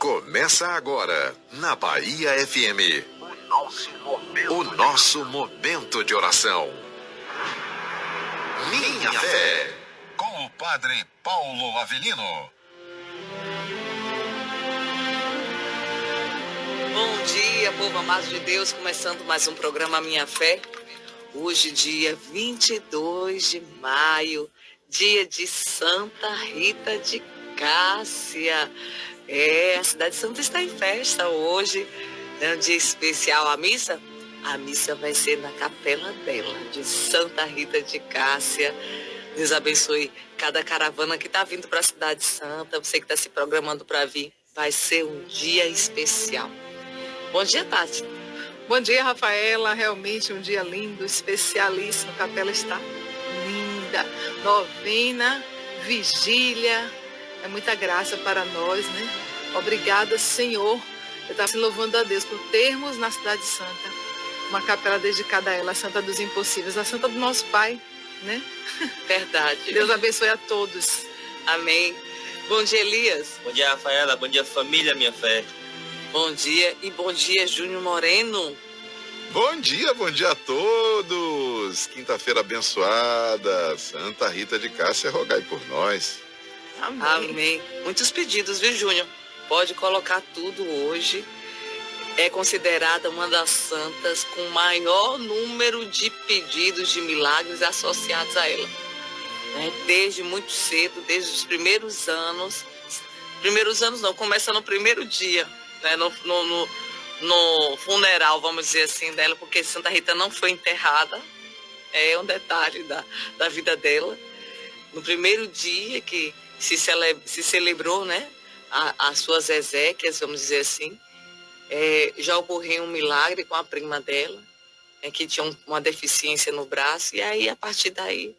Começa agora, na Bahia FM, o nosso momento de oração. Minha Fé, com o Padre Paulo Avelino. Bom dia, povo amado de Deus, começando mais um programa Minha Fé. Hoje, dia 22 de maio, dia de Santa Rita de Cássia. A cidade santa está em festa hoje, é um dia especial. A missa vai ser na capela dela, de Santa Rita de Cássia. Deus abençoe cada caravana que está vindo para a cidade santa, você que está se programando para vir, vai ser um dia especial. Bom dia, Tati. Bom dia, Rafaela. Realmente um dia lindo, especialíssimo. A capela está linda. Novena, vigília. É muita graça para nós, né? Obrigada, Senhor. Eu estava louvando a Deus por termos na Cidade Santa uma capela dedicada a ela, a Santa dos Impossíveis, a Santa do nosso Pai, né? Verdade. Deus abençoe a todos. Amém. Bom dia, Elias. Bom dia, Rafaela. Bom dia, família Minha Fé. Bom dia e bom dia, Júnior Moreno. Bom dia a todos. Quinta-feira abençoada. Santa Rita de Cássia, rogai por nós. Amém. Muitos pedidos, viu, Júnior? Pode colocar tudo hoje. É considerada uma das santas com maior número de pedidos de milagres associados a ela. Desde muito cedo, desde os primeiros anos. Começa no primeiro dia, né? No funeral, vamos dizer assim, dela, porque Santa Rita não foi enterrada. É um detalhe da vida dela. No primeiro dia que se celebrou, né, as suas exéquias, vamos dizer assim, já ocorreu um milagre com a prima dela, que tinha uma deficiência no braço, e aí, a partir daí,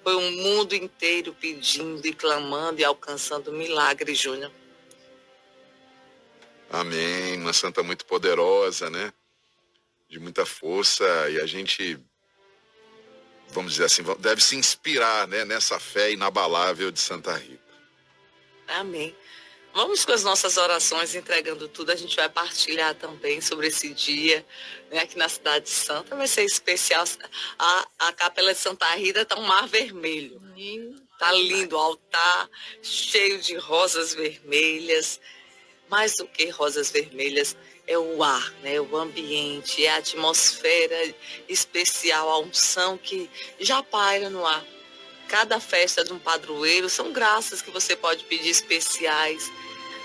foi um mundo inteiro pedindo e clamando e alcançando milagre, Júnior. Amém. Uma santa muito poderosa, né? De muita força, e a gente, vamos dizer assim, deve se inspirar, né, nessa fé inabalável de Santa Rita. Amém. Vamos com as nossas orações, entregando tudo. A gente vai partilhar também sobre esse dia, né, aqui na Cidade Santa. Vai ser especial. A Capela de Santa Rita está um mar vermelho. Está lindo, o altar cheio de rosas vermelhas. Mais do que rosas vermelhas, é o ar, né, o ambiente, é a atmosfera especial, a unção que já paira no ar. Cada festa de um padroeiro são graças que você pode pedir especiais,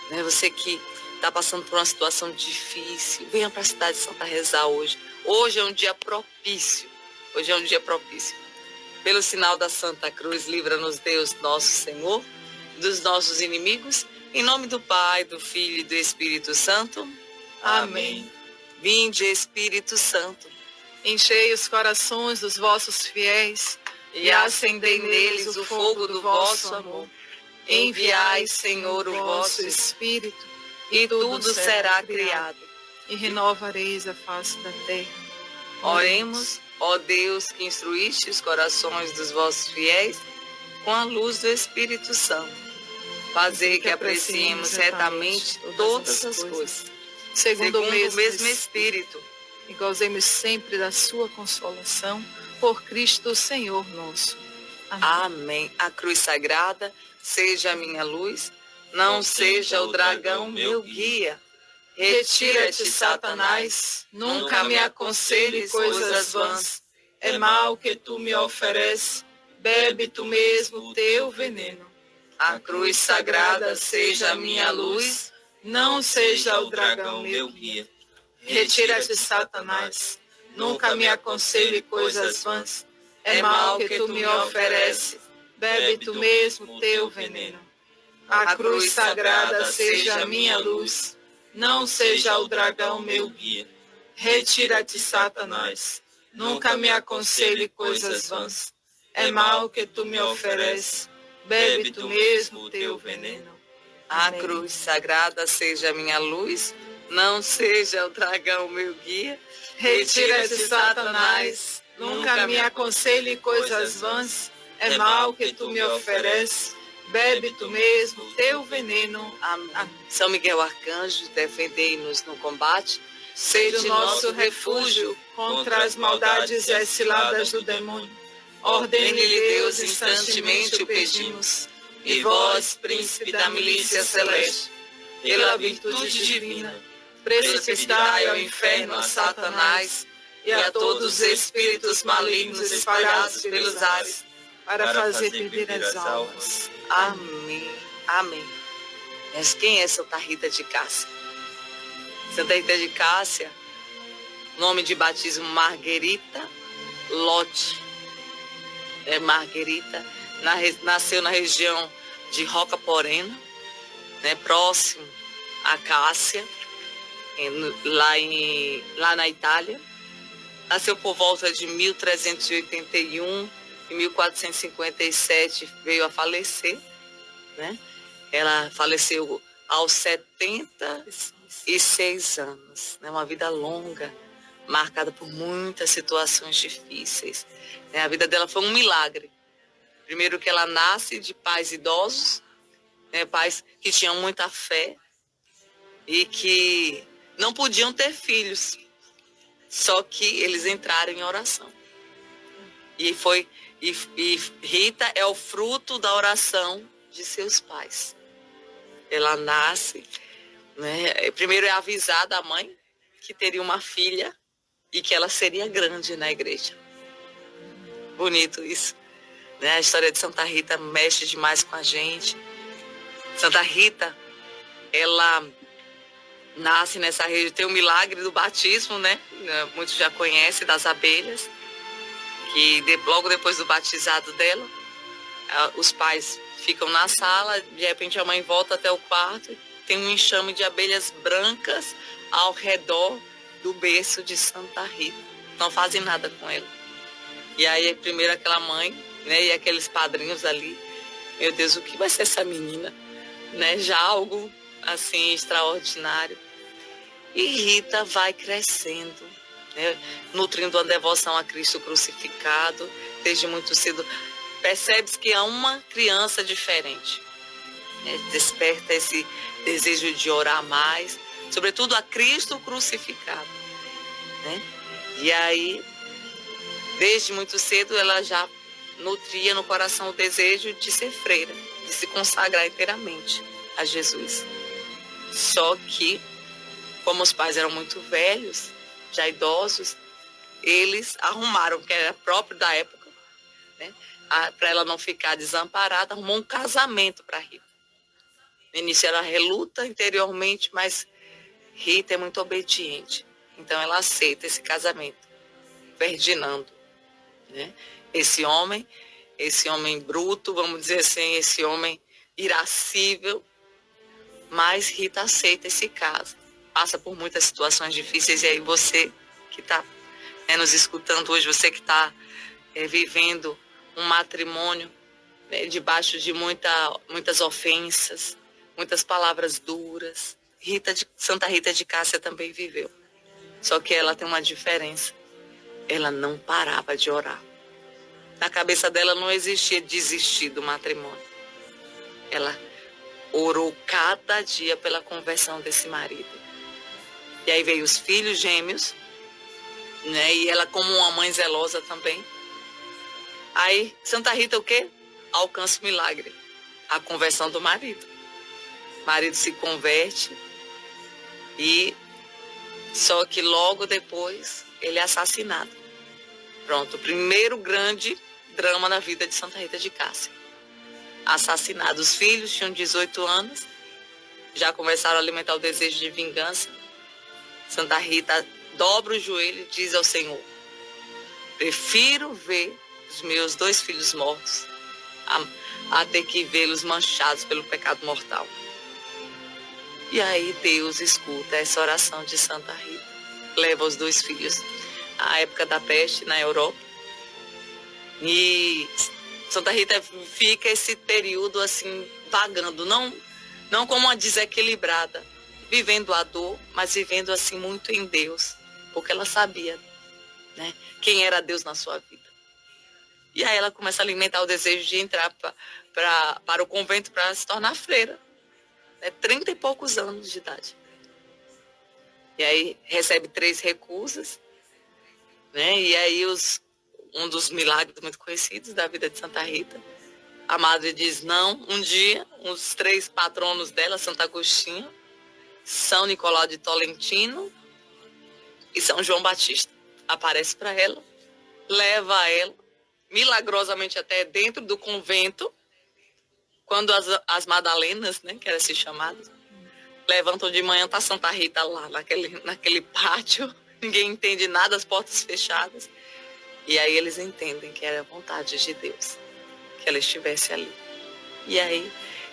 né? Você que está passando por uma situação difícil, venha para a Cidade Santa rezar hoje. Hoje é um dia propício. Pelo sinal da Santa Cruz, livra-nos Deus, nosso Senhor, dos nossos inimigos. Em nome do Pai, do Filho e do Espírito Santo. Amém. Vinde, Espírito Santo, Enchei os corações dos vossos fiéis e acendei neles o fogo do vosso amor. Enviai, Senhor, o vosso Espírito, e tudo será criado. E renovareis a face da terra. Oremos, ó Deus, que instruíste os corações dos vossos fiéis com a luz do Espírito Santo. Fazei que apreciemos retamente todas as coisas, segundo o mesmo Espírito, e gozemos sempre da sua consolação, por Cristo Senhor nosso. Amém. Amém. A cruz sagrada seja a minha luz, não seja o dragão meu guia. Retira-te, Satanás, nunca me aconselhe coisas vãs. É mal que tu me ofereces, bebe tu mesmo o teu veneno. A cruz sagrada seja a minha luz, não seja o dragão meu guia. Retira-te, Satanás, nunca me aconselhe coisas vãs. É mal que tu me ofereces, bebe tu mesmo o teu veneno. A cruz sagrada seja a minha luz, não seja o dragão meu guia. Retira-te, Satanás, nunca me aconselhe coisas vãs. É mal que tu me ofereces, bebe tu mesmo o teu veneno. A cruz sagrada seja a minha luz, não seja o dragão meu guia. Retira-te, Satanás, nunca me aconselhe coisas vãs. É mal que tu me ofereces, bebe tu mesmo teu veneno. Amém. São Miguel Arcanjo, defendei-nos no combate. Seja o nosso refúgio contra as maldades e as ciladas do demônio. Ordene-lhe Deus, instantemente o pedimos. E vós, príncipe da milícia celeste, pela virtude divina, precipitai ao inferno a Satanás e a todos os espíritos malignos espalhados pelos ares, para fazer perder as almas. Amém. Amém. Mas quem é Santa Rita de Cássia? Santa Rita de Cássia, nome de batismo Marguerita Lotte. Marguerita nasceu na região de Roca Porena, né, próximo a Cássia, lá na Itália. Nasceu por volta de 1381 e 1457 veio a falecer, né? Ela faleceu aos 76 anos, né? Uma vida longa, marcada por muitas situações difíceis. A vida dela foi um milagre. Primeiro que ela nasce de pais idosos, né? Pais que tinham muita fé e que não podiam ter filhos. Só que eles entraram em oração. E Rita é o fruto da oração de seus pais. Ela nasce, né? Primeiro é avisada a mãe que teria uma filha e que ela seria grande na igreja. Bonito isso, né? A história de Santa Rita mexe demais com a gente. Santa Rita, ela nasce nessa região, tem o milagre do batismo, né? Muitos já conhecem, das abelhas, que logo depois do batizado dela, os pais ficam na sala, de repente a mãe volta até o quarto, tem um enxame de abelhas brancas ao redor do berço de Santa Rita. Não fazem nada com ela. E aí, primeiro aquela mãe, né, e aqueles padrinhos ali, meu Deus, o que vai ser essa menina? Né? Já algo assim extraordinário. E Rita vai crescendo, né, nutrindo uma devoção a Cristo crucificado, desde muito cedo. Percebe-se que há uma criança diferente, né? Desperta esse desejo de orar mais, sobretudo a Cristo crucificado, né? E aí, desde muito cedo, ela já nutria no coração o desejo de ser freira, de se consagrar inteiramente a Jesus. Só que, como os pais eram muito velhos, já idosos, eles arrumaram, que era próprio da época, né, para ela não ficar desamparada, arrumou um casamento para Rita. No início ela reluta interiormente, mas Rita é muito obediente. Então ela aceita esse casamento. Ferdinando, né? Esse homem bruto, vamos dizer assim, esse homem irascível, mas Rita aceita esse caso. Passa por muitas situações difíceis, e aí você que está, né, nos escutando hoje, você que está vivendo um matrimônio, né, debaixo de muitas ofensas, muitas palavras duras. Santa Rita de Cássia também viveu. Só que ela tem uma diferença. Ela não parava de orar. Na cabeça dela não existia desistir do matrimônio. Ela orou cada dia pela conversão desse marido. E aí veio os filhos gêmeos, né? E ela como uma mãe zelosa também. Aí Santa Rita o quê? Alcança o milagre. A conversão do marido. O marido se converte e só que logo depois ele é assassinado. Pronto, o primeiro grande drama na vida de Santa Rita de Cássia. Assassinado. Os filhos tinham 18 anos, já começaram a alimentar o desejo de vingança. Santa Rita dobra o joelho e diz ao Senhor: prefiro ver os meus 2 filhos mortos a ter que vê-los manchados pelo pecado mortal. E aí Deus escuta essa oração de Santa Rita. Leva os 2 filhos à época da peste na Europa. E Santa Rita fica esse período assim, vagando, não como uma desequilibrada, vivendo a dor, mas vivendo assim muito em Deus, porque ela sabia, né, quem era Deus na sua vida. E aí ela começa a alimentar o desejo de entrar para o convento para se tornar freira. 30 e poucos anos de idade. E aí recebe 3 recusas, né? E aí um dos milagres muito conhecidos da vida de Santa Rita, a madre diz não. Um dia, os 3 patronos dela, Santo Agostinho, São Nicolau de Tolentino e São João Batista, aparece para ela, leva ela milagrosamente até dentro do convento, quando as Madalenas, né, que eram assim chamadas, levantam de manhã, tá Santa Rita lá naquele pátio, ninguém entende nada, as portas fechadas. E aí eles entendem que era a vontade de Deus que ela estivesse ali. E aí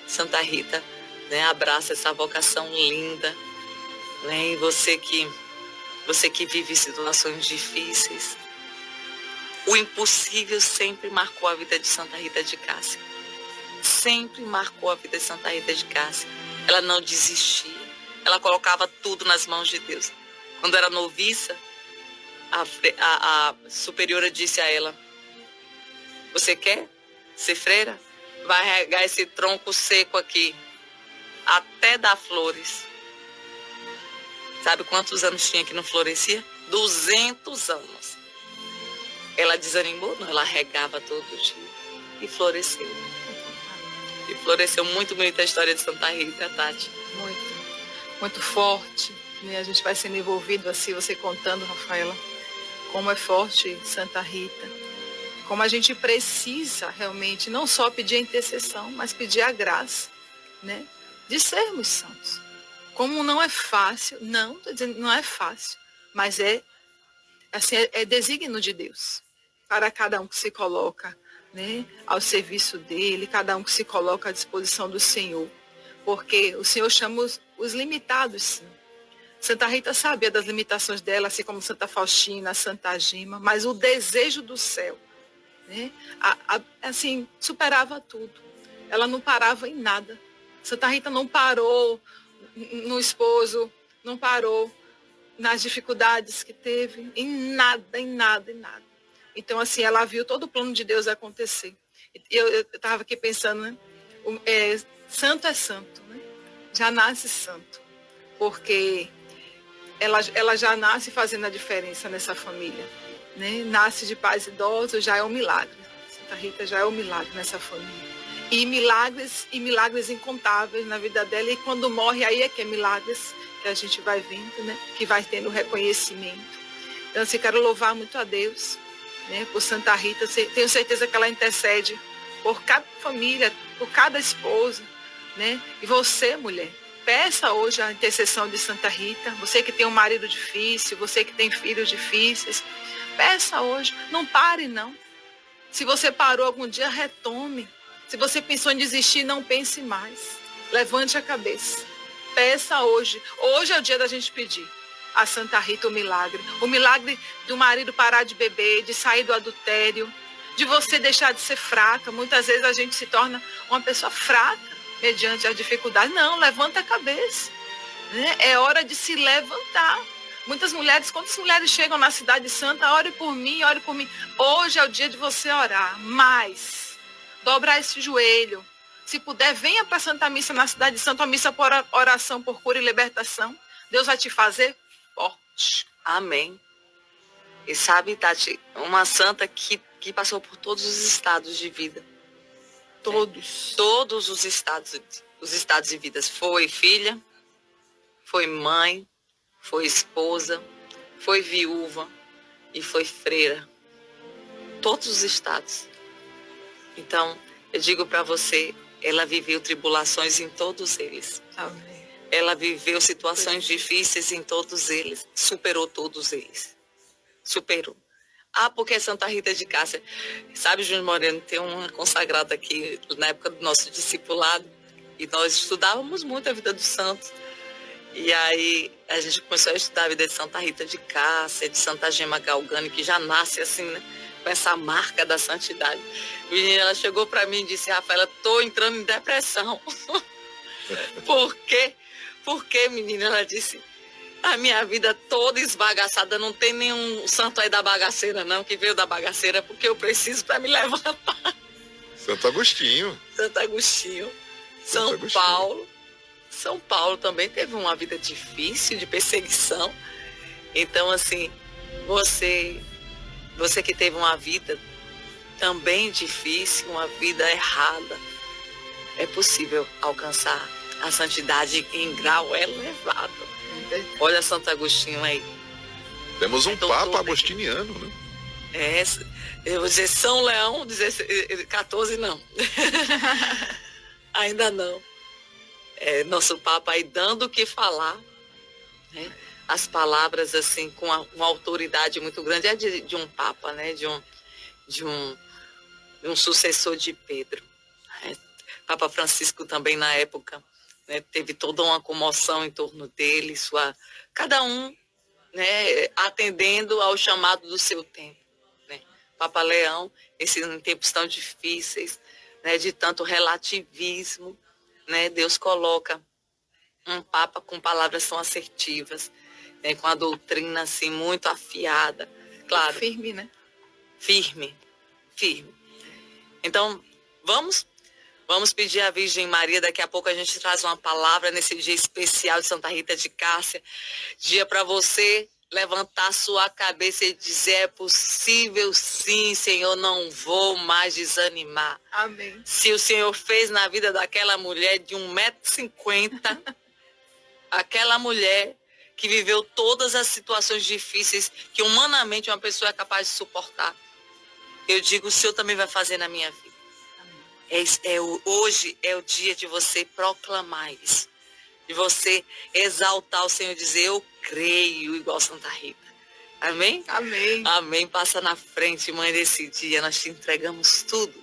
Santa Rita, né, abraça essa vocação linda, né? E você que vive situações difíceis, o impossível sempre marcou a vida de Santa Rita de Cássia. Sempre marcou a vida de Santa Rita de Cássia. Ela não desistia. Ela colocava tudo nas mãos de Deus. Quando era noviça, a superiora disse a ela: você quer ser freira? Vai regar esse tronco seco aqui até dar flores. Sabe quantos anos tinha que não florescia? 200 anos. Ela desanimou? Não, ela regava todo dia. E floresceu. E floresceu. Muito bonita a história de Santa Rita, Tati. Muito forte, né? A gente vai sendo envolvido assim, você contando, Rafaela, como é forte Santa Rita. Como a gente precisa realmente não só pedir a intercessão, mas pedir a graça, né, de sermos santos. Como não é fácil, não é fácil, mas assim, é desígnio de Deus para cada um que se coloca, né, ao serviço dele, cada um que se coloca à disposição do Senhor, porque o Senhor chama os limitados, sim. Santa Rita sabia das limitações dela, assim como Santa Faustina, Santa Gema, mas o desejo do céu, né, assim, superava tudo. Ela não parava em nada. Santa Rita não parou no esposo, não parou nas dificuldades que teve, em nada. Então, assim, ela viu todo o plano de Deus acontecer. Eu estava aqui pensando, né? Santo é santo, né? Já nasce santo, porque ela já nasce fazendo a diferença nessa família, né? Nasce de pais idosos, já é um milagre. Santa Rita já é um milagre nessa família. E milagres incontáveis na vida dela, e quando morre, aí é que é milagres que a gente vai vendo, né? Que vai tendo reconhecimento. Então, assim, quero louvar muito a Deus, né, por Santa Rita. Tenho certeza que ela intercede por cada família, por cada esposa, né? E você, mulher, peça hoje a intercessão de Santa Rita. Você que tem um marido difícil, você que tem filhos difíceis, peça hoje. Não pare, não. Se você parou algum dia, retome. Se você pensou em desistir, não pense mais. Levante a cabeça. Peça hoje. Hoje é o dia da gente pedir a Santa Rita o milagre. O milagre do marido parar de beber, de sair do adultério, de você deixar de ser fraca. Muitas vezes a gente se torna uma pessoa fraca mediante as dificuldades. Não, levanta a cabeça, né? É hora de se levantar. Quantas mulheres chegam na Cidade Santa? Ore por mim, ore por mim. Hoje é o dia de você orar. Mas dobrar esse joelho. Se puder, venha para a Santa Missa na Cidade Santa, a missa por oração, por cura e libertação. Deus vai te fazer forte. Amém. E sabe, Tati, uma santa que passou por todos os estados de vida. Todos. Todos os estados de vida. Foi filha, foi mãe, foi esposa, foi viúva e foi freira. Todos os estados. Então, eu digo para você, ela viveu tribulações em todos eles. Amém. Ela viveu situações difíceis em todos eles, superou todos eles. Superou. Porque Santa Rita de Cássia, sabe, Júnior Moreno, tem uma consagrada aqui na época do nosso discipulado, e nós estudávamos muito a vida dos santos. E aí a gente começou a estudar a vida de Santa Rita de Cássia, de Santa Gema Galgani, que já nasce assim, né, com essa marca da santidade. E ela chegou para mim e disse: Rafaela, estou entrando em depressão. Por quê? Por quê, menina? Ela disse: A minha vida toda esbagaçada, não tem nenhum santo aí da bagaceira, não, que veio da bagaceira, porque eu preciso para me levantar. Santo Agostinho. Santo Agostinho. Santo São Agostinho. Paulo. São Paulo também teve uma vida difícil, de perseguição. Então, assim, você que teve uma vida também difícil, uma vida errada, é possível alcançar a santidade em grau elevado. Olha Santo Agostinho aí. Temos um Então, Papa tudo, agostiniano, né? Eu vou dizer São Leão, 14 não. Ainda não. Nosso Papa aí dando o que falar, né? As palavras assim com uma autoridade muito grande, é de um Papa, né? De um sucessor de Pedro. Papa Francisco também na época, né, teve toda uma comoção em torno dele, cada um, né, atendendo ao chamado do seu tempo, né? Papa Leão, em tempos tão difíceis, né, de tanto relativismo, né, Deus coloca um Papa com palavras tão assertivas, né, com a doutrina assim muito afiada, claro. Firme, né? Firme. Então, vamos pedir à Virgem Maria, daqui a pouco a gente traz uma palavra nesse dia especial de Santa Rita de Cássia, dia para você levantar sua cabeça e dizer: é possível sim, Senhor, não vou mais desanimar. Amém. Se o Senhor fez na vida daquela mulher de 1,50 m, aquela mulher que viveu todas as situações difíceis que humanamente uma pessoa é capaz de suportar, eu digo, o Senhor também vai fazer na minha vida. Hoje é o dia de você proclamar isso, de você exaltar o Senhor e dizer: eu creio, igual Santa Rita. Amém? Amém. Amém. Passa na frente, mãe, desse dia. Nós te entregamos tudo.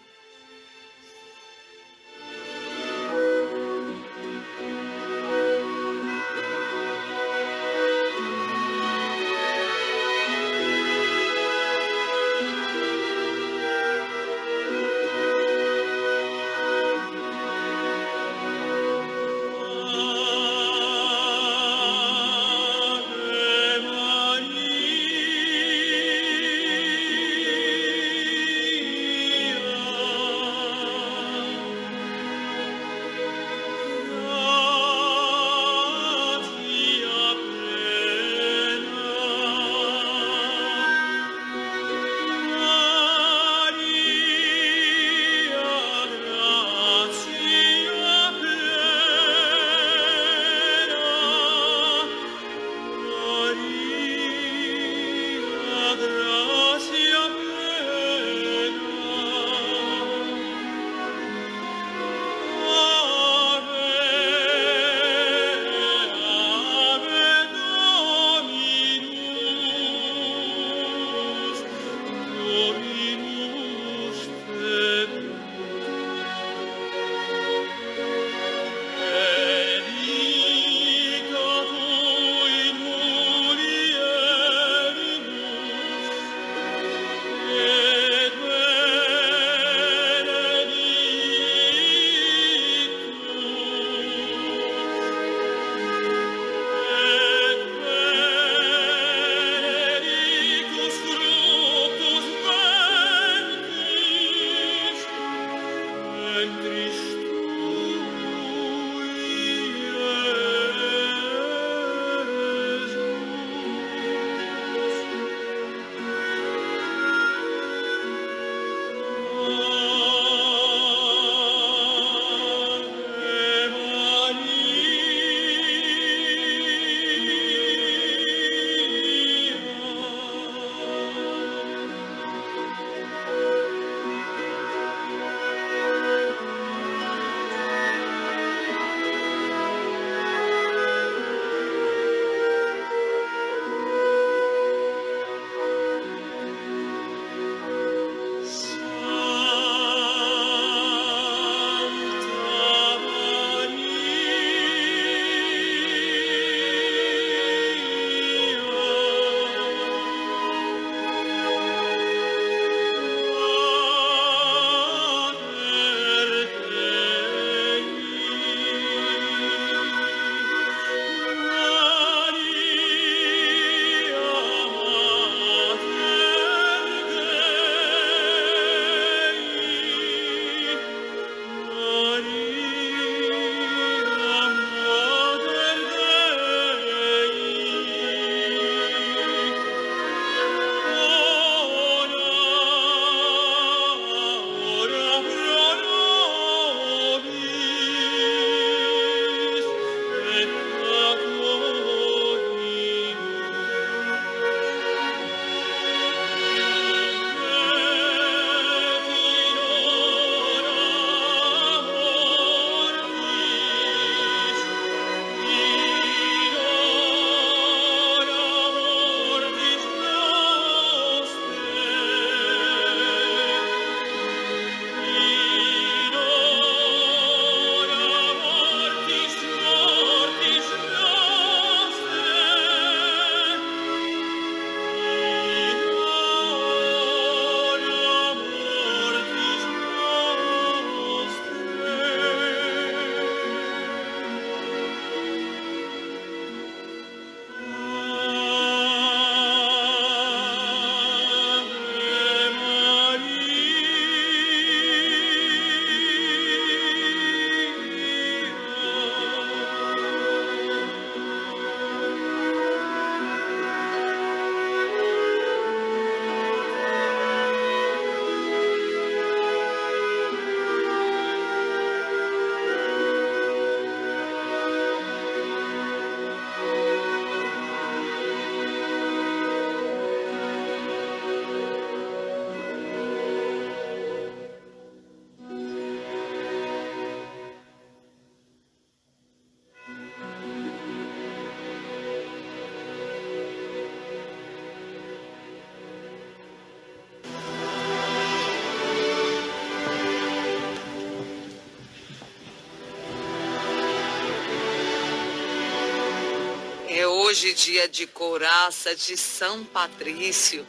É hoje dia de couraça de São Patrício,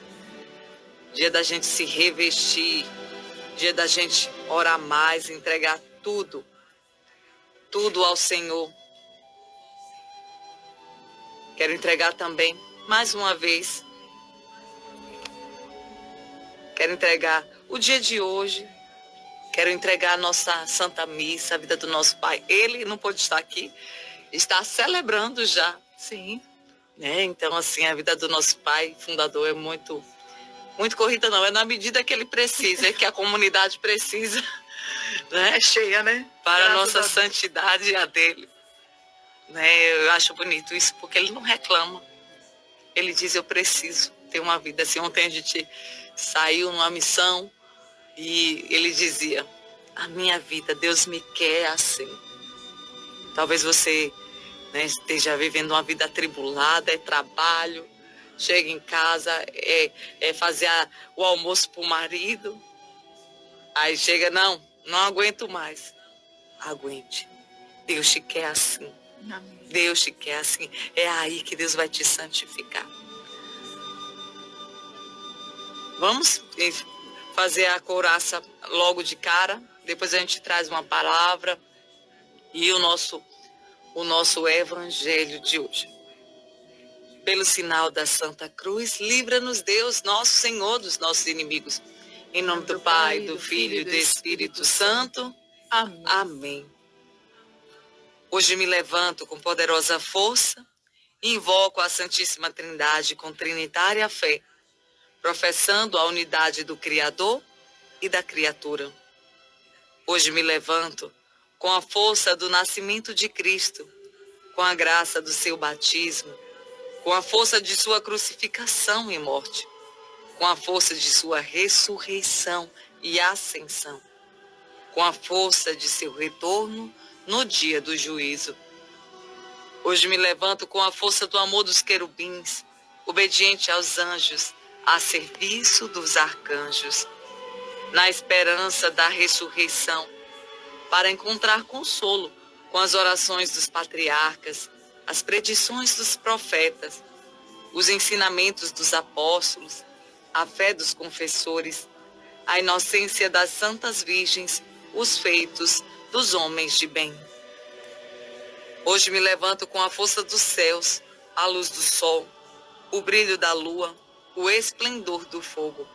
dia da gente se revestir, dia da gente orar mais, entregar tudo ao Senhor. Quero entregar também, mais uma vez, quero entregar o dia de hoje, quero entregar a nossa Santa Missa, a vida do nosso Pai. Ele não pôde estar aqui, está celebrando já. Sim. Então, assim, a vida do nosso Pai, fundador, é muito corrida, não. É na medida que ele precisa, é que a comunidade precisa, né? É cheia, né? Para a Graças nossa a Deus. santidade e a dele. Eu acho bonito isso, porque ele não reclama. Ele diz, eu preciso ter uma vida assim. Ontem a gente saiu numa missão e ele dizia, a minha vida, Deus me quer assim. Talvez você, esteja vivendo uma vida atribulada, é trabalho, chega em casa, é fazer o almoço para o marido, aí chega, não aguento mais. Aguente. Deus te quer assim. Amém. Deus te quer assim. É aí que Deus vai te santificar. Vamos fazer a couraça logo de cara. Depois a gente traz uma palavra e o nosso evangelho de hoje. Pelo sinal da Santa Cruz, livra-nos Deus, nosso Senhor, dos nossos inimigos. Em nome do Pai, do Filho e do Espírito Santo. Amém. Amém. Hoje me levanto com poderosa força e invoco a Santíssima Trindade com trinitária fé, professando a unidade do Criador e da criatura. Hoje me levanto com a força do nascimento de Cristo, com a graça do seu batismo, com a força de sua crucificação e morte, com a força de sua ressurreição e ascensão, com a força de seu retorno no dia do juízo. Hoje me levanto com a força do amor dos querubins, obediente aos anjos, a serviço dos arcanjos, na esperança da ressurreição, para encontrar consolo com as orações dos patriarcas, as predições dos profetas, os ensinamentos dos apóstolos, a fé dos confessores, a inocência das santas virgens, os feitos dos homens de bem. Hoje me levanto com a força dos céus, a luz do sol, o brilho da lua, o esplendor do fogo,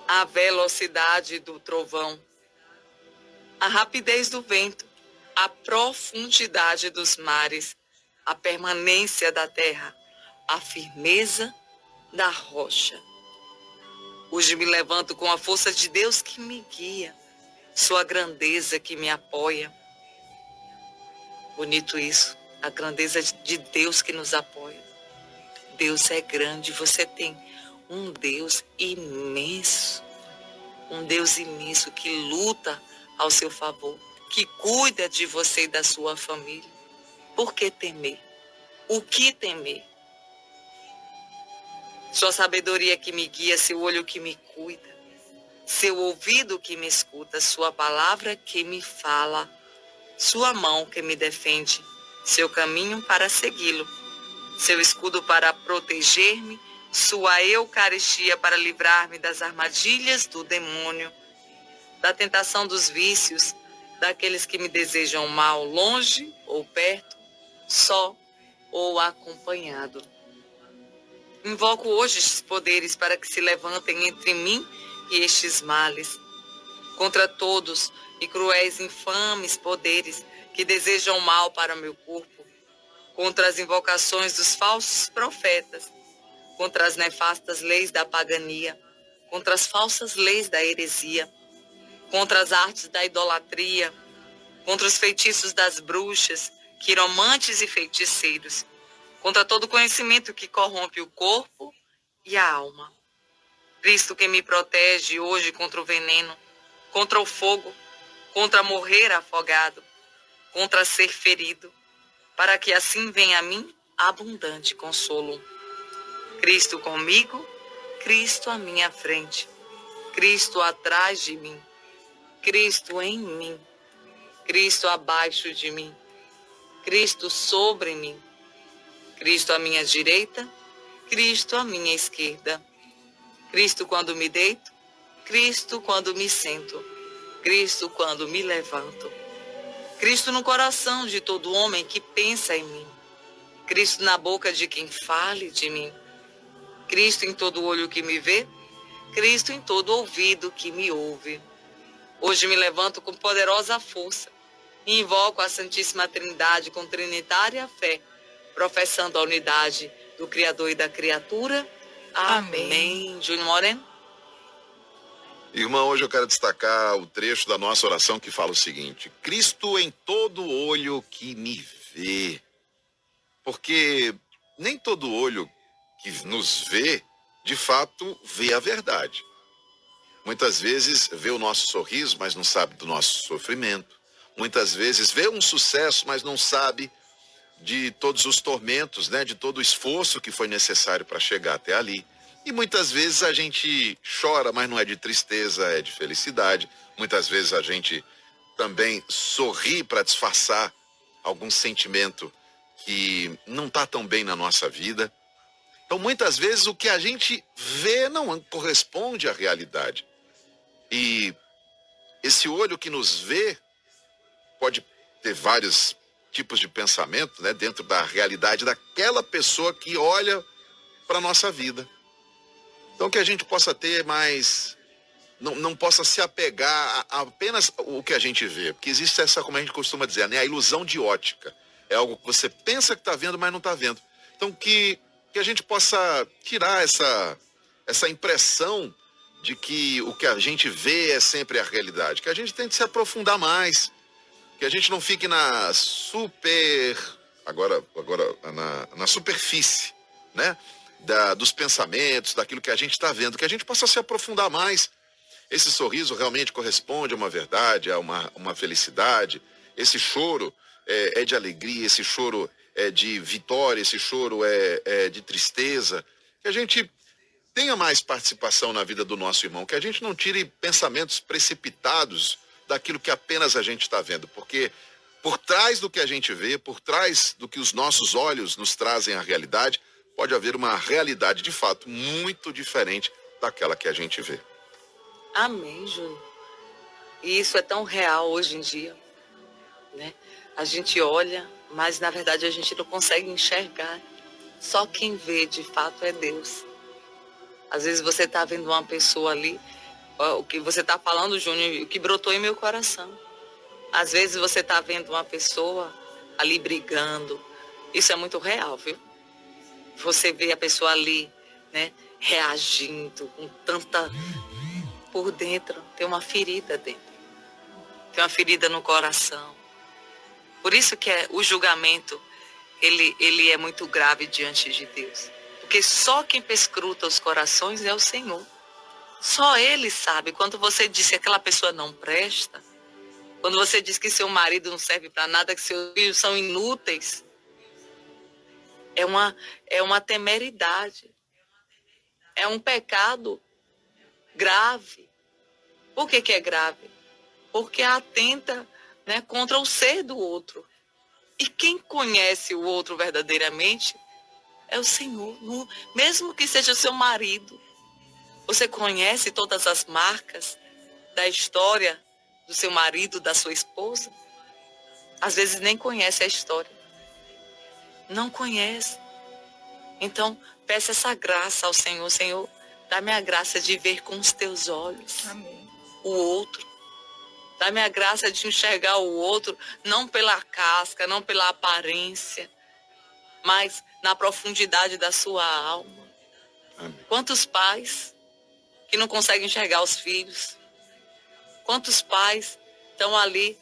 a velocidade do trovão, a rapidez do vento, a profundidade dos mares, a permanência da terra, a firmeza da rocha. Hoje me levanto com a força de Deus que me guia, sua grandeza que me apoia. Bonito isso, a grandeza de Deus que nos apoia. Deus é grande, você tem um Deus imenso que luta ao seu favor, que cuida de você e da sua família. Por que temer? O que temer? Sua sabedoria que me guia, seu olho que me cuida, seu ouvido que me escuta, sua palavra que me fala, sua mão que me defende, seu caminho para segui-lo, seu escudo para proteger-me, sua eucaristia para livrar-me das armadilhas do demônio, da tentação dos vícios, daqueles que me desejam mal, longe ou perto, só ou acompanhado. Invoco hoje estes poderes para que se levantem entre mim e estes males, contra todos e cruéis infames poderes que desejam mal para meu corpo, contra as invocações dos falsos profetas, contra as nefastas leis da pagania, contra as falsas leis da heresia, contra as artes da idolatria, contra os feitiços das bruxas, quiromantes e feiticeiros, contra todo conhecimento que corrompe o corpo e a alma. Cristo que me protege hoje contra o veneno, contra o fogo, contra morrer afogado, contra ser ferido, para que assim venha a mim abundante consolo. Cristo comigo, Cristo à minha frente, Cristo atrás de mim, Cristo em mim, Cristo abaixo de mim, Cristo sobre mim, Cristo à minha direita, Cristo à minha esquerda. Cristo quando me deito, Cristo quando me sento, Cristo quando me levanto. Cristo no coração de todo homem que pensa em mim. Cristo na boca de quem fale de mim. Cristo em todo olho que me vê, Cristo em todo ouvido que me ouve. Hoje me levanto com poderosa força e invoco a Santíssima Trindade com trinitária fé, professando a unidade do Criador e da criatura. Amém. Júnior Moreno. Irmã, hoje eu quero destacar o trecho da nossa oração que fala o seguinte: Cristo em todo olho que me vê. Porque nem todo olho que nos vê, de fato, vê a verdade. Muitas vezes vê o nosso sorriso, mas não sabe do nosso sofrimento. Muitas vezes vê um sucesso, mas não sabe de todos os tormentos, né? De todo o esforço que foi necessário para chegar até ali. E muitas vezes a gente chora, mas não é de tristeza, é de felicidade. Muitas vezes a gente também sorri para disfarçar algum sentimento que não está tão bem na nossa vida. Então, muitas vezes o que a gente vê não corresponde à realidade. E esse olho que nos vê pode ter vários tipos de pensamento, né, dentro da realidade daquela pessoa que olha para a nossa vida. Então, que a gente possa ter mais... Não possa se apegar a apenas o que a gente vê. Porque existe essa, como a gente costuma dizer, né, a ilusão de ótica. É algo que você pensa que está vendo, mas não está vendo. Então, que a gente possa tirar essa impressão de que o que a gente vê é sempre a realidade. Que a gente tente se aprofundar mais. Que a gente não fique na na superfície, né? Dos pensamentos, daquilo que a gente está vendo. Que a gente possa se aprofundar mais. Esse sorriso realmente corresponde a uma verdade, a uma felicidade. Esse choro é de alegria, esse choro é de vitória, esse choro é de tristeza. Que a gente tenha mais participação na vida do nosso irmão, que a gente não tire pensamentos precipitados daquilo que apenas a gente está vendo, porque por trás do que a gente vê, por trás do que os nossos olhos nos trazem à realidade, pode haver uma realidade de fato muito diferente daquela que a gente vê. Amém, Júnior. E isso é tão real hoje em dia, né? A gente olha, mas na verdade a gente não consegue enxergar. Só quem vê de fato é Deus. Às vezes você está vendo uma pessoa ali, o que você está falando, Júnior, o que brotou em meu coração. Às vezes você está vendo uma pessoa ali brigando. Isso é muito real, viu? Você vê a pessoa ali, né, reagindo com tanta... Por dentro, tem uma ferida dentro. Tem uma ferida no coração. Por isso que o julgamento, ele é muito grave diante de Deus. Porque só quem perscruta os corações é o Senhor. Só Ele sabe. Quando você diz que aquela pessoa não presta, quando você diz que seu marido não serve para nada, que seus filhos são inúteis, é uma temeridade. É um pecado grave. Por que é grave? Porque atenta, né, contra o ser do outro. E quem conhece o outro verdadeiramente é o Senhor. Mesmo que seja seu marido. Você conhece todas as marcas da história do seu marido, da sua esposa? Às vezes nem conhece a história. Não conhece. Então, peça essa graça ao Senhor. Senhor, dá-me a graça de ver com os teus olhos. Amém. O outro. Dá-me a graça de enxergar o outro, não pela casca, não pela aparência, mas na profundidade da sua alma. Amém. Quantos pais que não conseguem enxergar os filhos? Quantos pais estão ali,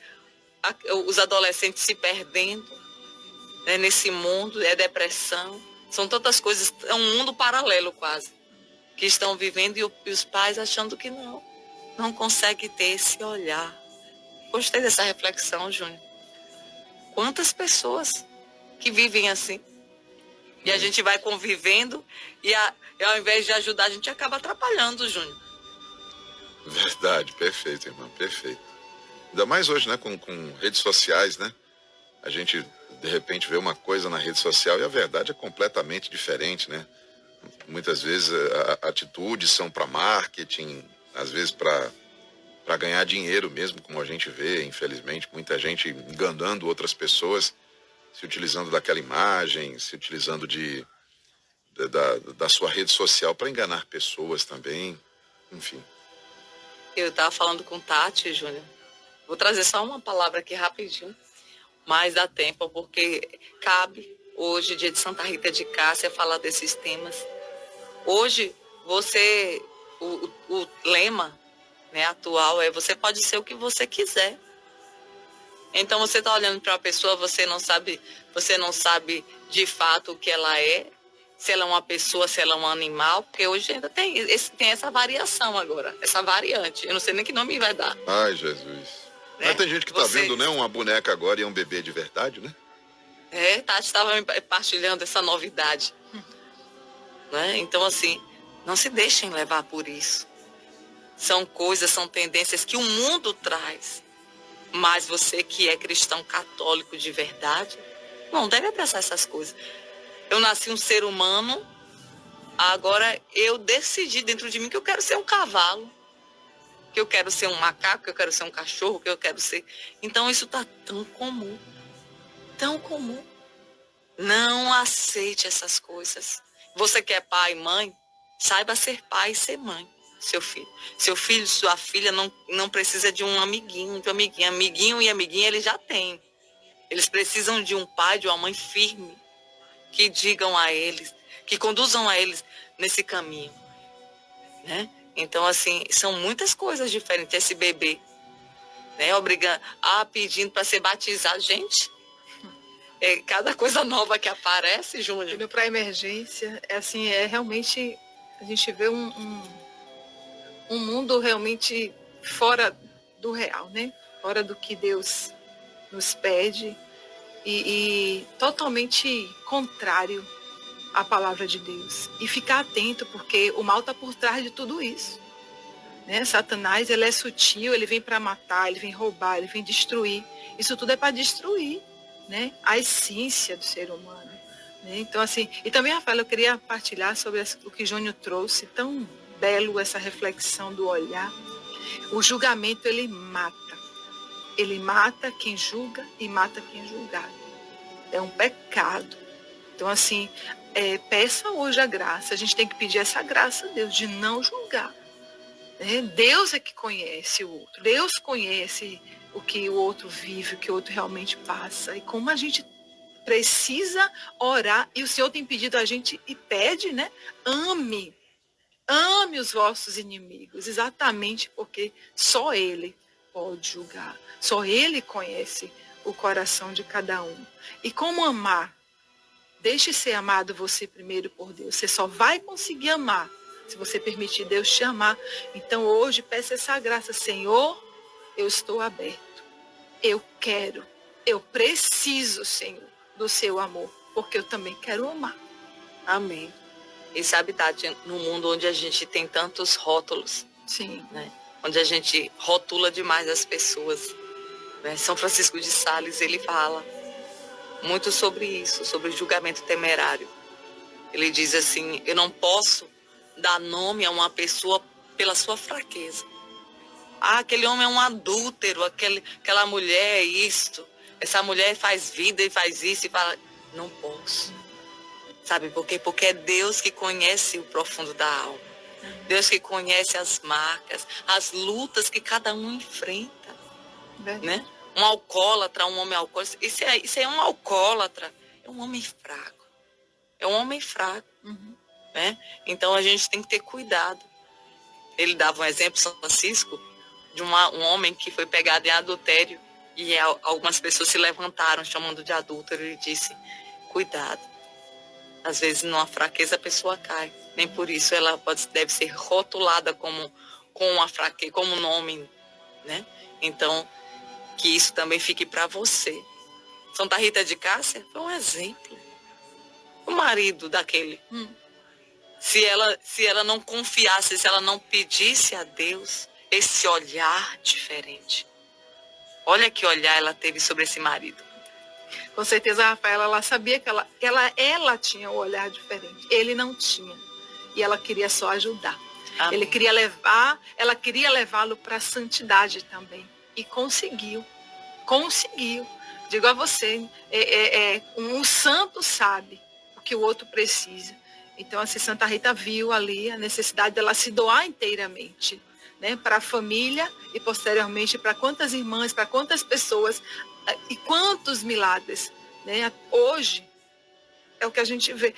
os adolescentes se perdendo, né, nesse mundo, é depressão. São tantas coisas, é um mundo paralelo quase, que estão vivendo e os pais achando que não conseguem ter esse olhar. Gostei dessa reflexão, Júnior. Quantas pessoas que vivem assim. E a gente vai convivendo e ao invés de ajudar, a gente acaba atrapalhando, Júnior. Verdade, perfeito, irmã, perfeito. Ainda mais hoje, né, com redes sociais, né? A gente de repente vê uma coisa na rede social e a verdade é completamente diferente, né? Muitas vezes atitudes são para marketing, às vezes para ganhar dinheiro mesmo, como a gente vê, infelizmente, muita gente enganando outras pessoas, se utilizando daquela imagem, se utilizando da sua rede social para enganar pessoas também, enfim. Eu estava falando com Tati, Júnior. Vou trazer só uma palavra aqui rapidinho, mas dá tempo, porque cabe hoje, dia de Santa Rita de Cássia, falar desses temas. Hoje, o lema, né, atual é: você pode ser o que você quiser. Então você está olhando para uma pessoa, você não sabe de fato o que ela é, se ela é uma pessoa, se ela é um animal, porque hoje ainda tem essa variação agora, essa variante. Eu não sei nem que nome vai dar. Ai, Jesus. Né? Mas tem gente que está vendo, né, uma boneca agora e é um bebê de verdade, né? Tati estava partilhando essa novidade. Né? Então, assim, não se deixem levar por isso. São coisas, são tendências que o mundo traz. Mas você que é cristão católico de verdade, não deve abraçar essas coisas. Eu nasci um ser humano, agora eu decidi dentro de mim que eu quero ser um cavalo, que eu quero ser um macaco, que eu quero ser um cachorro, que eu quero ser... Então isso está tão comum, tão comum. Não aceite essas coisas. Você que é pai e mãe, saiba ser pai e ser mãe, seu filho. Seu filho, sua filha não precisa de um amiguinho, de uma amiguinha. Amiguinho e amiguinha eles já têm. Eles precisam de um pai, de uma mãe firme, que digam a eles, que conduzam a eles nesse caminho, né? Então, assim, são muitas coisas diferentes. Esse bebê, né, pedindo para ser batizado. Gente, cada coisa nova que aparece, Júnior. Indo para emergência, realmente, a gente vê um mundo realmente fora do real, né? Fora do que Deus nos pede e totalmente contrário à palavra de Deus. E ficar atento, porque o mal está por trás de tudo isso. Né? Satanás, ele é sutil, ele vem para matar, ele vem roubar, ele vem destruir. Isso tudo é para destruir, né, a essência do ser humano. Né? Então, assim, e também, Rafael, eu queria partilhar sobre o que Júnior trouxe, tão belo essa reflexão do olhar. O julgamento, ele mata. Ele mata quem julga e mata quem é julgado. É um pecado. Então, assim, peça hoje a graça. A gente tem que pedir essa graça a Deus de não julgar. Né? Deus é que conhece o outro. Deus conhece o que o outro vive, o que o outro realmente passa. E como a gente precisa orar, e o Senhor tem pedido a gente e pede, né? Ame os vossos inimigos, exatamente porque só Ele pode julgar. Só Ele conhece o coração de cada um. E como amar? Deixe ser amado você primeiro por Deus. Você só vai conseguir amar se você permitir Deus te amar. Então hoje peça essa graça. Senhor, eu estou aberto. Eu quero, eu preciso, Senhor, do seu amor, porque eu também quero amar. Amém. E sabe, Tati, no mundo onde a gente tem tantos rótulos, Sim. Né? Onde a gente rotula demais as pessoas. Né? São Francisco de Sales, ele fala muito sobre isso, sobre o julgamento temerário. Ele diz assim: eu não posso dar nome a uma pessoa pela sua fraqueza. Aquele homem é um adúltero, aquela mulher é isto, essa mulher faz vida e faz isso, e fala, não posso. Sabe por quê? Porque é Deus que conhece o profundo da alma. Deus que conhece as marcas, as lutas que cada um enfrenta. Né? Um alcoólatra, um homem alcoólatra, isso é um alcoólatra, é um homem fraco. É um homem fraco. Uhum. Né? Então a gente tem que ter cuidado. Ele dava um exemplo, São Francisco, de um homem que foi pegado em adultério e algumas pessoas se levantaram chamando de adúltero e disse, cuidado, às vezes numa fraqueza a pessoa cai, nem por isso ela deve ser rotulada como uma fraqueza, como nome, né? Então, que isso também fique para você. Santa Rita de Cássia foi um exemplo. O marido daquele, se ela não confiasse, se ela não pedisse a Deus esse olhar diferente. Olha que olhar ela teve sobre esse marido. Com certeza a Rafaela, ela sabia que ela tinha um olhar diferente. Ele não tinha. E ela queria só ajudar. Amém. Ela queria levá-lo para a santidade também. E conseguiu. Conseguiu. Digo a você, um santo sabe o que o outro precisa. Então, assim, Santa Rita viu ali a necessidade dela se doar inteiramente, né, para a família e posteriormente para quantas irmãs, para quantas pessoas e quantos milagres, né? Hoje é o que a gente vê.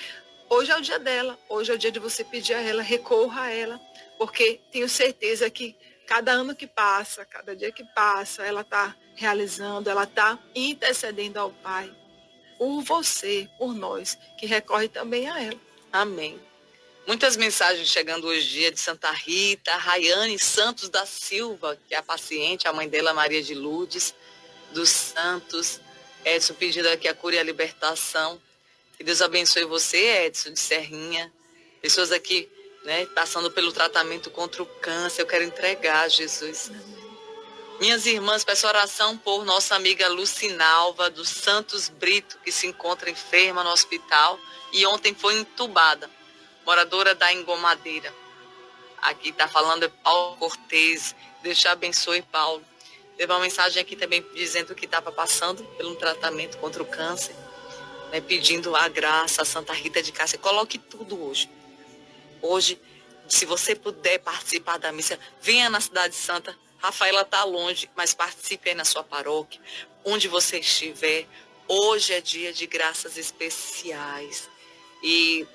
Hoje é o dia dela, hoje é o dia de você pedir a ela, recorra a ela, porque tenho certeza que cada ano que passa, cada dia que passa, ela está realizando, ela está intercedendo ao Pai por você, por nós, que recorre também a ela. Amém. Muitas mensagens chegando hoje dia de Santa Rita, Rayane Santos da Silva, que é a paciente, a mãe dela, Maria de Lourdes, dos Santos. Edson pedindo aqui a cura e a libertação. Que Deus abençoe você, Edson, de Serrinha. Pessoas aqui, né, passando pelo tratamento contra o câncer. Eu quero entregar a Jesus. Minhas irmãs, peço oração por nossa amiga Lucinalva, dos Santos Brito, que se encontra enferma no hospital e ontem foi entubada, moradora da Engomadeira. Aqui está falando é Paulo Cortez. Deus te abençoe, Paulo. Teve uma mensagem aqui também dizendo que estava passando por um tratamento contra o câncer, né, pedindo a graça a Santa Rita de Cássia. Coloque tudo hoje. Hoje, se você puder participar da missa, venha na Cidade Santa. Rafaela está longe, mas participe aí na sua paróquia, onde você estiver. Hoje é dia de graças especiais. E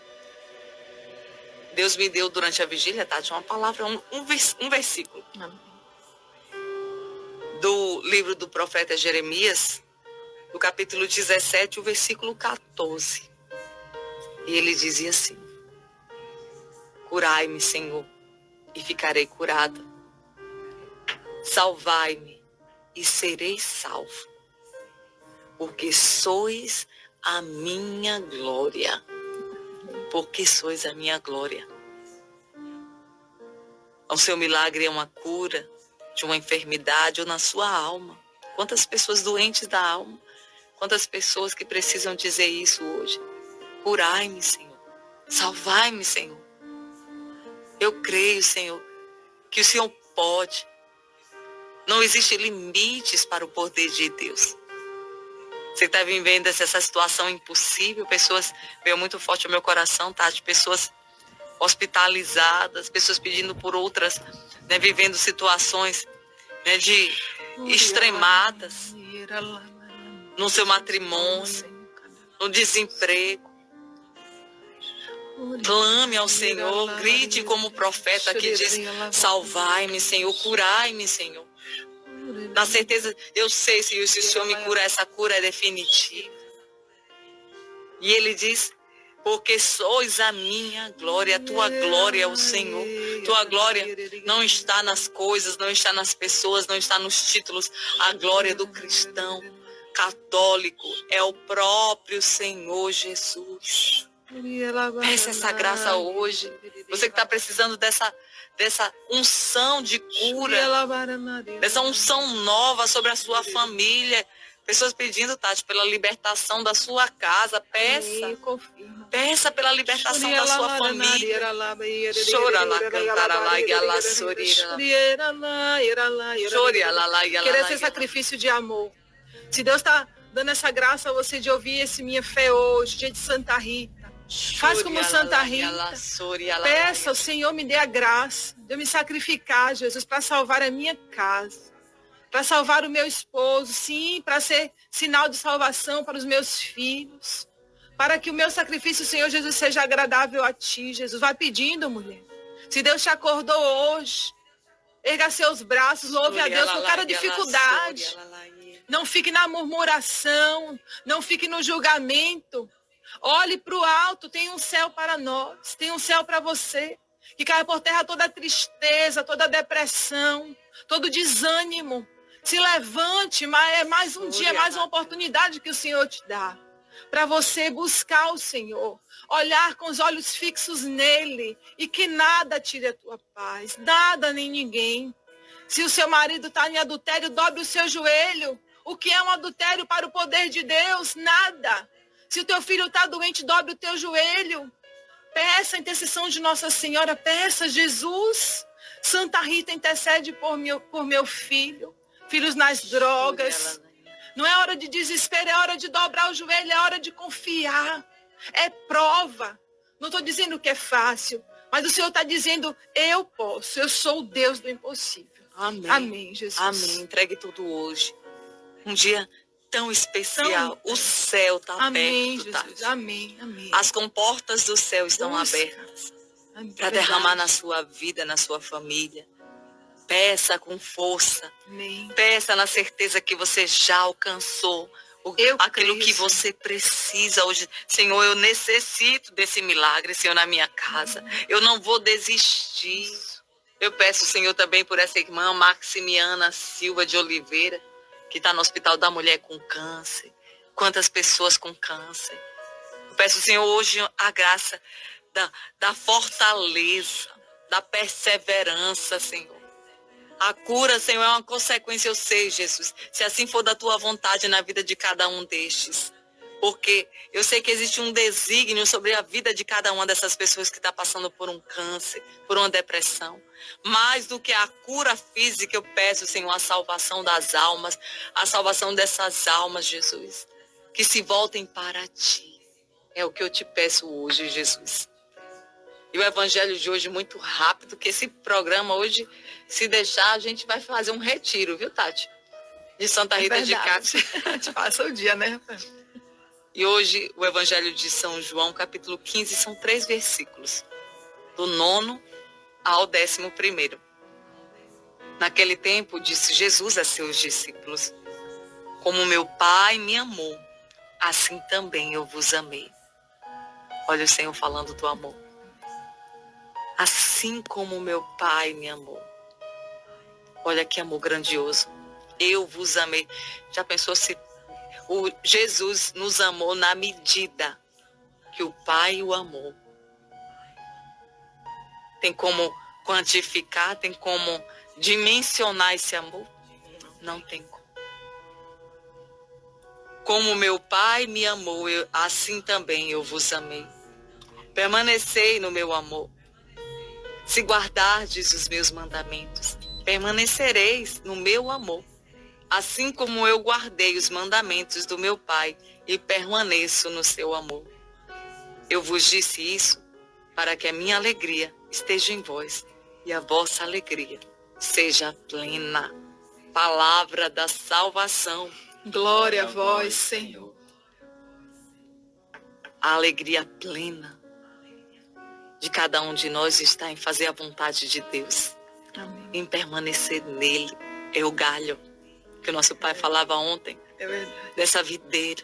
Deus me deu durante a vigília, Tati, uma palavra, um versículo. Do livro do profeta Jeremias, do capítulo 17, o versículo 14. E ele dizia assim: curai-me, Senhor, e ficarei curada. Salvai-me e serei salvo, porque sois a minha glória. Porque sois a minha glória. O seu milagre é uma cura de uma enfermidade ou na sua alma. Quantas pessoas doentes da alma, quantas pessoas que precisam dizer isso hoje. Curai-me, Senhor. Salvai-me, Senhor. Eu creio, Senhor, que o Senhor pode. Não existe limites para o poder de Deus. Você está vivendo essa situação impossível, pessoas, veio muito forte ao meu coração, Tati, pessoas hospitalizadas, pessoas pedindo por outras, né, vivendo situações, né, de extremadas no seu matrimônio, no desemprego. Clame ao Senhor, grite como o profeta que diz: salvai-me, Senhor, curai-me, Senhor. Na certeza, eu sei, Senhor, se o Senhor me cura, essa cura é definitiva. E ele diz: porque sois a minha glória, a tua glória é o Senhor. Tua glória não está nas coisas, não está nas pessoas, não está nos títulos. A glória do cristão católico é o próprio Senhor Jesus. Peça essa graça hoje. Você que está precisando dessa unção de cura, dessa unção nova sobre a sua família. Pessoas pedindo, Tati, pela libertação da sua casa. Peça pela libertação da sua família. Chora lá, cantará lá, e ela sorira. Querer esse sacrifício de amor. Se Deus está dando essa graça a você de ouvir esse Minha Fé hoje, dia de Santa Rita, faz como Santa Rita. Peça, o Senhor me dê a graça de eu me sacrificar, Jesus, para salvar a minha casa, para salvar o meu esposo, sim, para ser sinal de salvação para os meus filhos, para que o meu sacrifício, Senhor Jesus, seja agradável a Ti, Jesus. Vai pedindo, mulher. Se Deus te acordou hoje, erga seus braços, louve a Deus por cada dificuldade. Não fique na murmuração, não fique no julgamento. Olhe para o alto, tem um céu para nós, tem um céu para você. Que caia por terra toda a tristeza, toda a depressão, todo o desânimo. Se levante, é mais um dia, mais uma oportunidade que o Senhor te dá. Para você buscar o Senhor, olhar com os olhos fixos nele e que nada tire a tua paz, nada nem ninguém. Se o seu marido está em adultério, dobre o seu joelho. O que é um adultério para o poder de Deus? Nada. Se o teu filho está doente, dobre o teu joelho. Peça a intercessão de Nossa Senhora. Peça, Jesus. Santa Rita, intercede por meu filho. Filhos nas drogas. Não é hora de desespero, é hora de dobrar o joelho, é hora de confiar. É prova. Não estou dizendo que é fácil, mas o Senhor está dizendo, eu posso, eu sou o Deus do impossível. Amém. Amém, Jesus. Amém. Entregue tudo hoje. Um dia tão especial. O céu está aberto. Jesus. Tati. Amém, amém. As comportas do céu estão abertas para derramar na sua vida, na sua família. Peça com força. Amém. Peça na certeza que você já alcançou aquilo que você precisa hoje. Senhor, eu necessito desse milagre, Senhor, na minha casa. Eu não vou desistir. Eu peço, Senhor, também por essa irmã Maximiana Silva de Oliveira, que está no Hospital da Mulher com câncer. Quantas pessoas com câncer. Eu peço, Senhor, hoje a graça da fortaleza, da perseverança, Senhor. A cura, Senhor, é uma consequência, eu sei, Jesus. Se assim for da tua vontade na vida de cada um destes. Porque eu sei que existe um desígnio sobre a vida de cada uma dessas pessoas que está passando por um câncer, por uma depressão. Mais do que a cura física, eu peço, Senhor, a salvação das almas, a salvação dessas almas, Jesus. Que se voltem para ti. É o que eu te peço hoje, Jesus. E o evangelho de hoje muito rápido, que esse programa hoje, se deixar, a gente vai fazer um retiro, viu, Tati? De Santa Rita de Cássia. A gente passa o dia, né? E hoje o evangelho de São João, capítulo 15, são 3 versículos. Do 9º ao 11º. Naquele tempo, disse Jesus a seus discípulos: como meu Pai me amou, assim também eu vos amei. Olha o Senhor falando do amor. Assim como meu Pai me amou. Olha que amor grandioso. Eu vos amei. Já pensou se o Jesus nos amou na medida que o Pai o amou? Tem como quantificar? Tem como dimensionar esse amor? Não tem como. Como meu Pai me amou, assim também eu vos amei. Permanecei no meu amor. Se guardardes os meus mandamentos, permanecereis no meu amor, assim como eu guardei os mandamentos do meu Pai e permaneço no seu amor. Eu vos disse isso para que a minha alegria esteja em vós e a vossa alegria seja plena. Palavra da salvação. Glória a vós, Senhor. A alegria plena de cada um de nós está em fazer a vontade de Deus. Amém. Em permanecer nele. É o galho que o nosso pai falava ontem. É verdade. Dessa videira.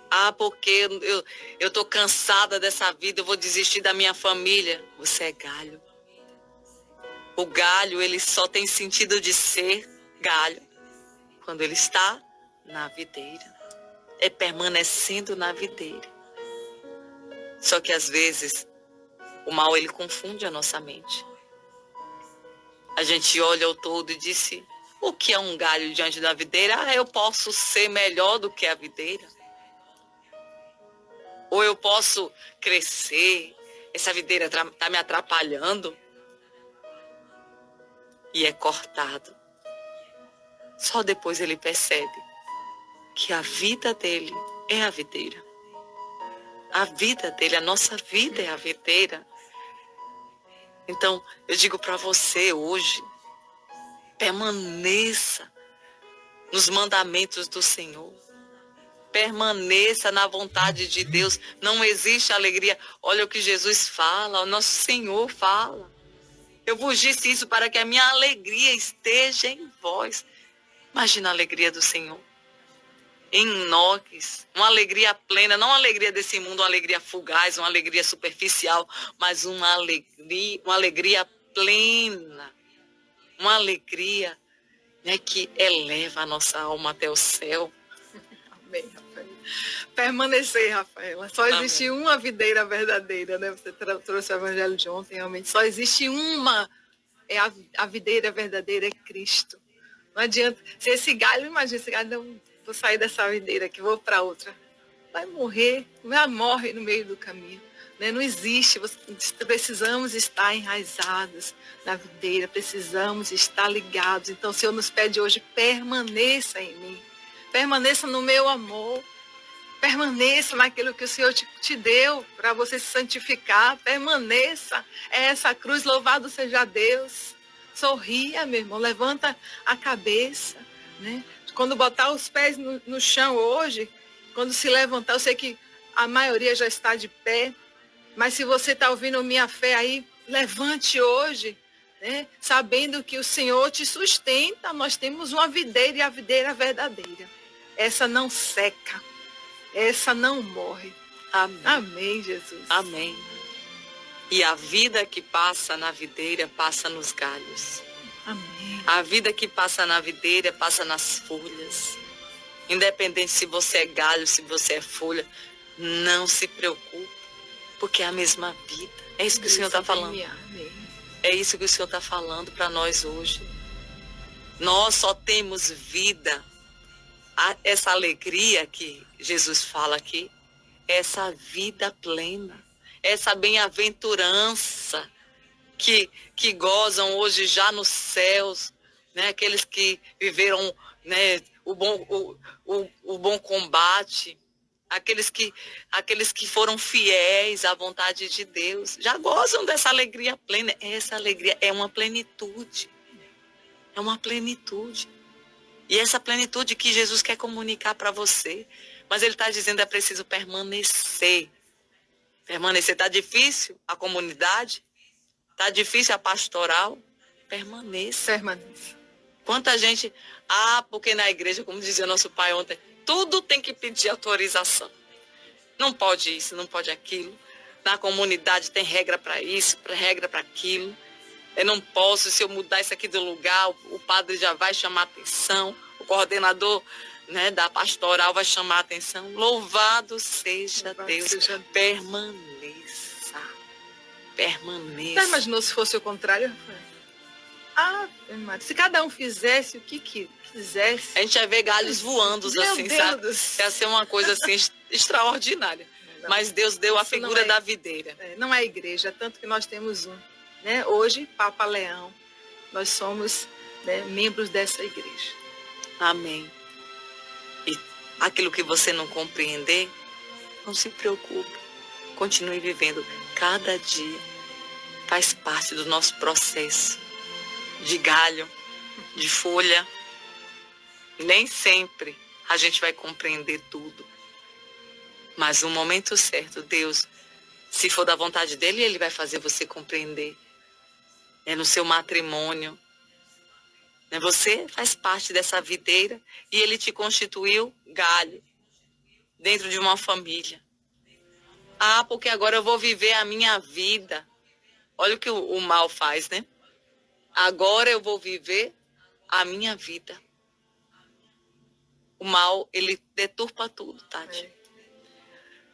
Ah, porque eu tô cansada dessa vida, eu vou desistir da minha família. Você é galho. O galho, ele só tem sentido de ser galho quando ele está na videira. É permanecendo na videira. Só que às vezes o mal, ele confunde a nossa mente. A gente olha ao todo e diz: o que é um galho diante da videira? Ah, eu posso ser melhor do que a videira. Ou eu posso crescer. Essa videira está me atrapalhando. E é cortado. Só depois ele percebe que a vida dele é a videira. A vida dele, a nossa vida é a videira. Então, eu digo para você hoje, permaneça nos mandamentos do Senhor. Permaneça na vontade de Deus. Não existe alegria. Olha o que Jesus fala, o nosso Senhor fala. Eu vos disse isso para que a minha alegria esteja em vós. Imagina a alegria do Senhor. Em nós, uma alegria plena, não uma alegria desse mundo, uma alegria fugaz, uma alegria superficial, mas uma alegria plena, uma alegria, né, que eleva a nossa alma até o céu. Amém, Rafael. Permanecer, Rafaela. Só existe uma videira verdadeira, né? Você trouxe o evangelho de ontem, realmente. Só existe uma. A videira verdadeira é Cristo. Não adianta. Se esse galho, imagina, esse galho, não, vou sair dessa videira aqui, vou para outra. Vai morrer, morre no meio do caminho. Né? Não existe. Precisamos estar enraizados na videira, precisamos estar ligados. Então, o Senhor nos pede hoje, permaneça em mim. Permaneça no meu amor. Permaneça naquilo que o Senhor te deu para você se santificar. Permaneça. É essa cruz, louvado seja Deus. Sorria, meu irmão, levanta a cabeça. Né? Quando botar os pés no chão hoje, quando se levantar, eu sei que a maioria já está de pé, mas se você está ouvindo minha fé aí, levante hoje, né? Sabendo que o Senhor te sustenta. Nós temos uma videira e a videira verdadeira. Essa não seca. Essa não morre. Amém. Amém, Jesus. Amém. E a vida que passa na videira passa nos galhos. Amém. A vida que passa na videira passa nas folhas. Independente se você é galho, se você é folha, não se preocupe, porque é a mesma vida. É isso que o Senhor está falando. Amém. É isso que o Senhor está falando para nós hoje. Nós só temos vida. Essa alegria que Jesus fala aqui, essa vida plena, essa bem-aventurança que gozam hoje já nos céus, né? Aqueles que viveram, né, o bom combate, aqueles que foram fiéis à vontade de Deus, já gozam dessa alegria plena. Essa alegria é uma plenitude. É uma plenitude. E essa plenitude que Jesus quer comunicar para você. Mas ele está dizendo, é preciso permanecer. Permanecer. Está difícil a comunidade? Está difícil a pastoral? Permaneça. Permaneça. Quanta gente... porque na igreja, como dizia nosso pai ontem, tudo tem que pedir autorização. Não pode isso, não pode aquilo. Na comunidade tem regra para isso, regra para aquilo. Eu não posso, se eu mudar isso aqui do lugar, o padre já vai chamar atenção, o coordenador, né, da pastoral vai chamar atenção. Louvado seja Deus. Permaneça. Permaneça. Já imaginou se fosse o contrário? Se cada um fizesse o que quisesse. A gente ia ver galhos voando assim, sabe? Ia ser uma coisa assim extraordinária. Não. Mas Deus deu a figura da videira. Não é igreja, tanto que nós temos um. Né? Hoje, Papa Leão, nós somos, né, membros dessa igreja. Amém. E aquilo que você não compreender, não se preocupe. Continue vivendo. Cada dia faz parte do nosso processo de galho, de folha. Nem sempre a gente vai compreender tudo. Mas no momento certo, Deus, se for da vontade dele, ele vai fazer você compreender. É no seu matrimônio. Você faz parte dessa videira e ele te constituiu galho dentro de uma família. Porque agora eu vou viver a minha vida. Olha o que o mal faz, né? Agora eu vou viver a minha vida. O mal, ele deturpa tudo, Tati.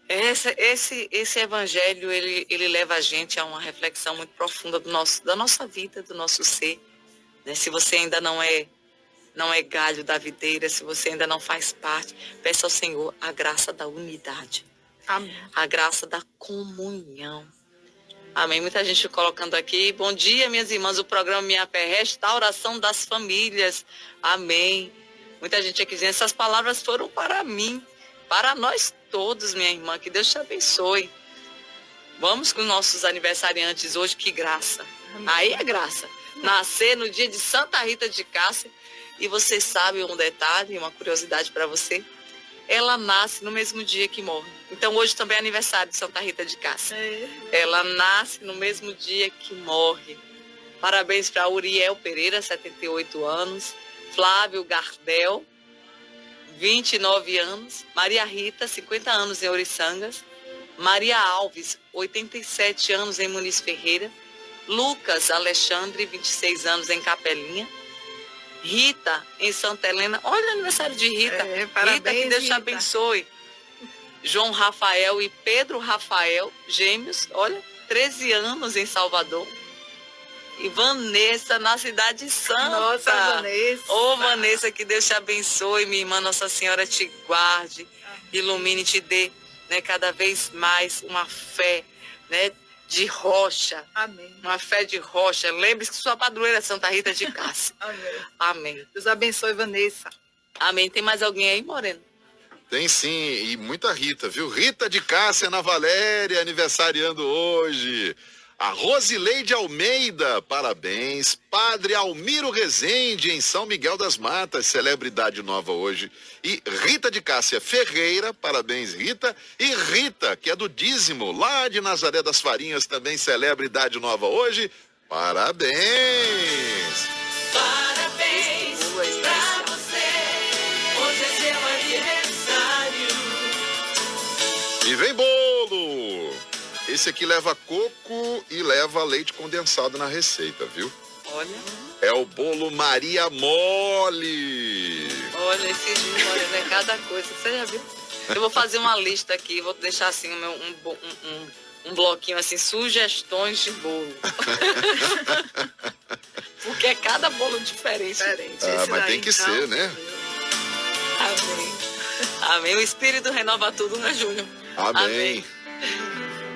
Esse evangelho, ele leva a gente a uma reflexão muito profunda da nossa vida, do nosso ser. Né? Se você ainda não é galho da videira, se você ainda não faz parte, peça ao Senhor a graça da unidade. Amém. A graça da comunhão. Amém. Muita gente colocando aqui. Bom dia, minhas irmãs. O programa Minha Fé, restauração das famílias. Amém. Muita gente aqui dizendo, essas palavras foram para mim, para nós todos, minha irmã. Que Deus te abençoe. Vamos com os nossos aniversariantes hoje. Que graça. Amém. Aí é graça. Nascer no dia de Santa Rita de Cássia. E você sabe um detalhe, uma curiosidade para você? Ela nasce no mesmo dia que morre. Então hoje também é aniversário de Santa Rita de Cássia. Ela nasce no mesmo dia que morre. Parabéns para Uriel Pereira, 78 anos. Flávio Gardel, 29 anos. Maria Rita, 50 anos em Oriçangas. Maria Alves, 87 anos em Muniz Ferreira. Lucas Alexandre, 26 anos em Capelinha. Rita, em Santa Helena. Olha o aniversário de Rita. Parabéns, Rita, que Deus te Rita. abençoe. João Rafael e Pedro Rafael, gêmeos. Olha, 13 anos em Salvador. e Vanessa na Cidade Santa. Nossa, Vanessa. Ô, Vanessa, que Deus te abençoe, minha irmã, Nossa Senhora te guarde, ilumine e te dê, né, cada vez mais uma fé, né, de rocha. Amém. Uma fé de rocha. Lembre-se que sua padroeira é Santa Rita de Cássia. Amém. Amém. Deus abençoe, Vanessa. Amém. Tem mais alguém aí, Moreno? Tem sim, e muita Rita, viu? Rita de Cássia na Valéria, aniversariando hoje. A Rosileide Almeida, parabéns. Padre Almiro Rezende, em São Miguel das Matas, celebridade nova hoje. E Rita de Cássia Ferreira, parabéns, Rita. E Rita, que é do Dízimo, lá de Nazaré das Farinhas, também celebridade nova hoje. Parabéns! Parabéns pra você. Hoje é seu aniversário. E vem bolo! Esse aqui leva coco e leva leite condensado na receita, viu? Olha. É o bolo Maria Mole. Olha, esse Júnior Moreno é cada coisa. Você já viu? Eu vou fazer uma lista aqui, vou deixar assim um bloquinho assim, sugestões de bolo. Porque é cada bolo diferente. Mas tem que ser, né? Amém. Amém. O Espírito renova tudo, né, Júnior? Amém.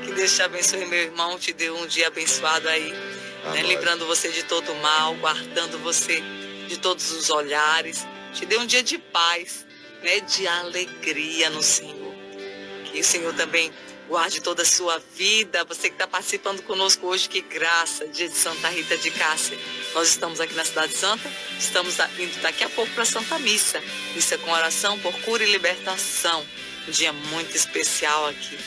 Que Deus te abençoe, meu irmão, te dê um dia abençoado aí, né, livrando você de todo mal, guardando você de todos os olhares, te dê um dia de paz, né, de alegria no Senhor. Que o Senhor também guarde toda a sua vida, você que está participando conosco hoje, que graça, dia de Santa Rita de Cássia. Nós estamos aqui na Cidade Santa, estamos indo daqui a pouco para a Santa Missa, missa com oração por cura e libertação, um dia muito especial aqui.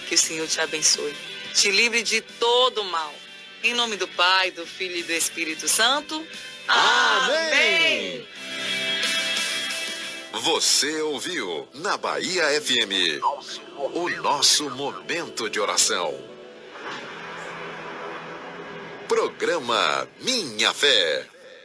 Que o Senhor te abençoe, te livre de todo mal. Em nome do Pai, do Filho e do Espírito Santo. Amém! Você ouviu na Bahia FM o nosso momento de oração. Programa Minha Fé.